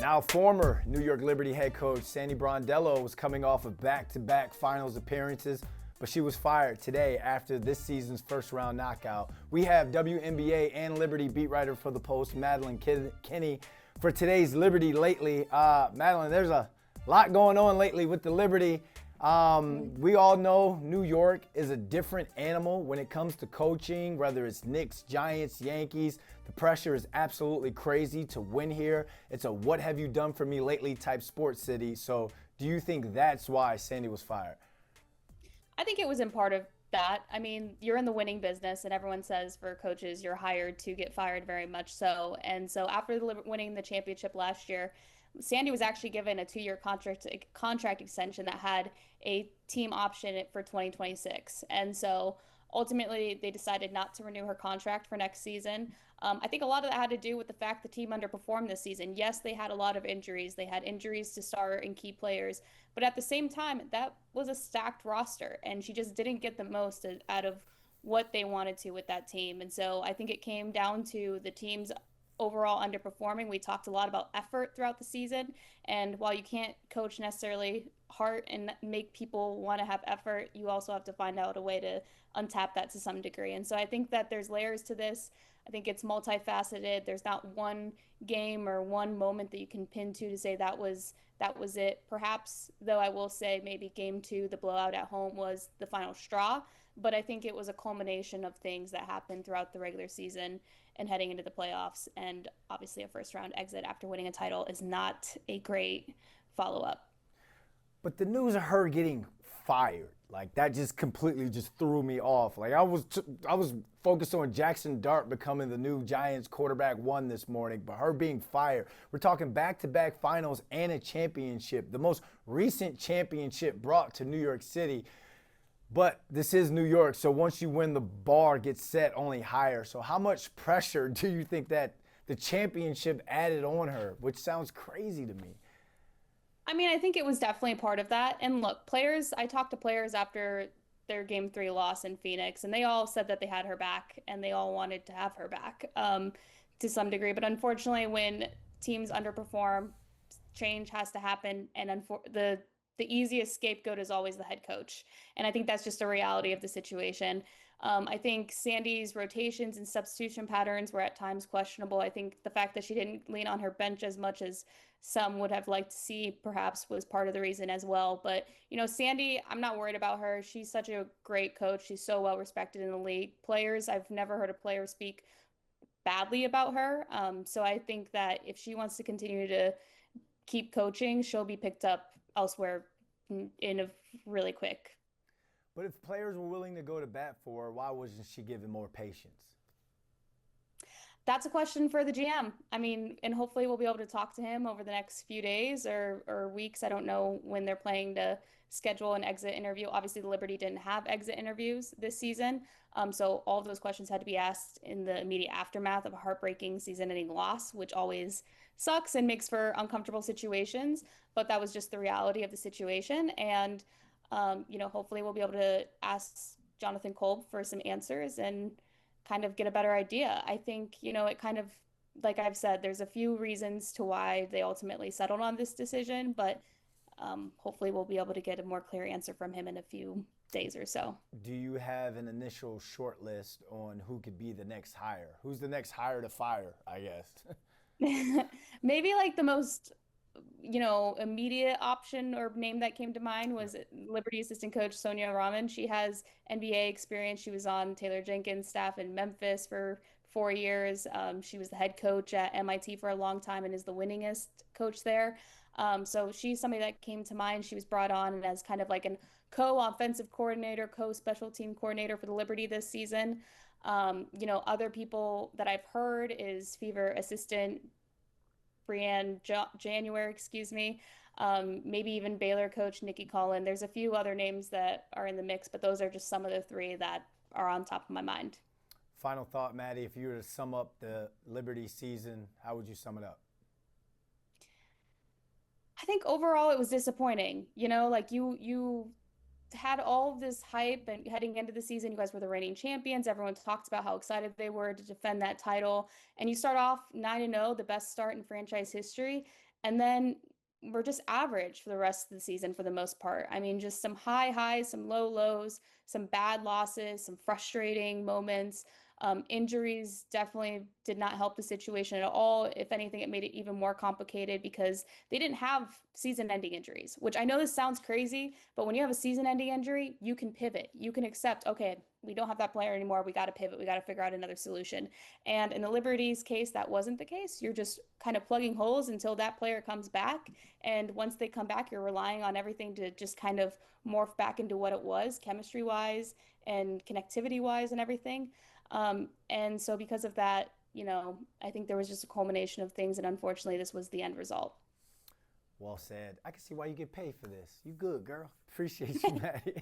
Now, former New York Liberty head coach Sandy Brondello was coming off of back-to-back finals appearances, but she was fired today after this season's first-round knockout. We have WNBA and Liberty beat writer for the Post, Madeline Kenney, for today's Liberty Lately. Madeline, there's a lot going on lately with the Liberty. We all know New York is a different animal when it comes to coaching, whether it's Knicks, Giants, Yankees. The pressure is absolutely crazy to win here. It's a what have you done for me lately type sports city. So do you think that's why Sandy was fired? I think it was in part of that. I mean, you're in the winning business, and everyone says for coaches, you're hired to get fired, very much so. And so after winning the championship last year, Sandy was actually given a 2-year contract extension that had a team option for 2026. And so ultimately, they decided not to renew her contract for next season. I think a lot of that had to do with the fact the team underperformed this season. Yes, they had a lot of injuries. They had injuries to star and key players. But at the same time, that was a stacked roster, and she just didn't get the most out of what they wanted to with that team. And so I think it came down to the team's overall underperforming. We talked a lot about effort throughout the season, and while you can't coach necessarily heart and make people want to have effort, you also have to find out a way to untap that to some degree. And so I think that there's layers to this. I think it's multifaceted. There's not one game or one moment that you can pin to say that was it. Perhaps, though, I will say maybe game 2, the blowout at home, was the final straw. But I think it was a culmination of things that happened throughout the regular season and heading into the playoffs. And obviously, a first-round exit after winning a title is not a great follow-up. But the news of her getting fired, like that just completely just threw me off. Like I was focused on Jackson Dart becoming the new Giants quarterback 1 this morning, but her being fired. We're talking back-to-back finals and a championship, the most recent championship brought to New York City. But this is New York, so once you win, the bar gets set only higher. So how much pressure do you think that the championship added on her, which sounds crazy to me? I mean, I think it was definitely part of that. And look, I talked to players after their game 3 loss in Phoenix, and they all said that they had her back and they all wanted to have her back to some degree. But unfortunately, when teams underperform, change has to happen. And the easiest scapegoat is always the head coach. And I think that's just a reality of the situation. I think Sandy's rotations and substitution patterns were at times questionable. I think the fact that she didn't lean on her bench as much as some would have liked to see perhaps was part of the reason as well. But, Sandy, I'm not worried about her. She's such a great coach. She's so well respected in the league. I've never heard a player speak badly about her. So I think that if she wants to continue to keep coaching, she'll be picked up elsewhere in a really quick. But if players were willing to go to bat for her, why wasn't she given more patience? That's a question for the GM. I mean, and hopefully we'll be able to talk to him over the next few days or weeks. I don't know when they're planning to schedule an exit interview. Obviously, the Liberty didn't have exit interviews this season. So all of those questions had to be asked in the immediate aftermath of a heartbreaking season-ending loss, which always sucks and makes for uncomfortable situations. But that was just the reality of the situation. And, hopefully we'll be able to ask Jonathan Kolb for some answers and kind of get a better idea. I think, it kind of, like I've said, there's a few reasons to why they ultimately settled on this decision, but hopefully we'll be able to get a more clear answer from him in a few days or so. Do you have an initial short list on who could be the next hire? Who's the next hire to fire, I guess? Maybe like the most immediate option or name that came to mind was Liberty assistant coach Sonia Rahman. She has NBA experience. She was on Taylor Jenkins' staff in Memphis for 4 years. She was the head coach at MIT for a long time and is the winningest coach there. So she's somebody that came to mind. She was brought on as kind of like an co-offensive coordinator, co-special team coordinator for the Liberty this season. Other people that I've heard is Fever assistant Brianne January, maybe even Baylor coach Nikki Collin. There's a few other names that are in the mix, but those are just some of the 3 that are on top of my mind. Final thought, Maddie, if you were to sum up the Liberty season, how would you sum it up? I think overall it was disappointing. Like you had all this hype and heading into the season, you guys were the reigning champions. Everyone talked about how excited they were to defend that title. And you start off 9-0, the best start in franchise history. And then we're just average for the rest of the season for the most part. I mean, just some high highs, some low lows, some bad losses, some frustrating moments. Injuries definitely did not help the situation at all. If anything, it made it even more complicated because they didn't have season-ending injuries, which I know this sounds crazy, but when you have a season-ending injury, you can pivot. You can accept, okay, we don't have that player anymore. We got to pivot. We got to figure out another solution. And in the Liberty's case, that wasn't the case. You're just kind of plugging holes until that player comes back. And once they come back, you're relying on everything to just kind of morph back into what it was, chemistry wise and connectivity wise and everything. And so because of that, I think there was just a culmination of things, and unfortunately, this was the end result. Well said. I can see why you get paid for this. You good, girl. Appreciate you, Maddie.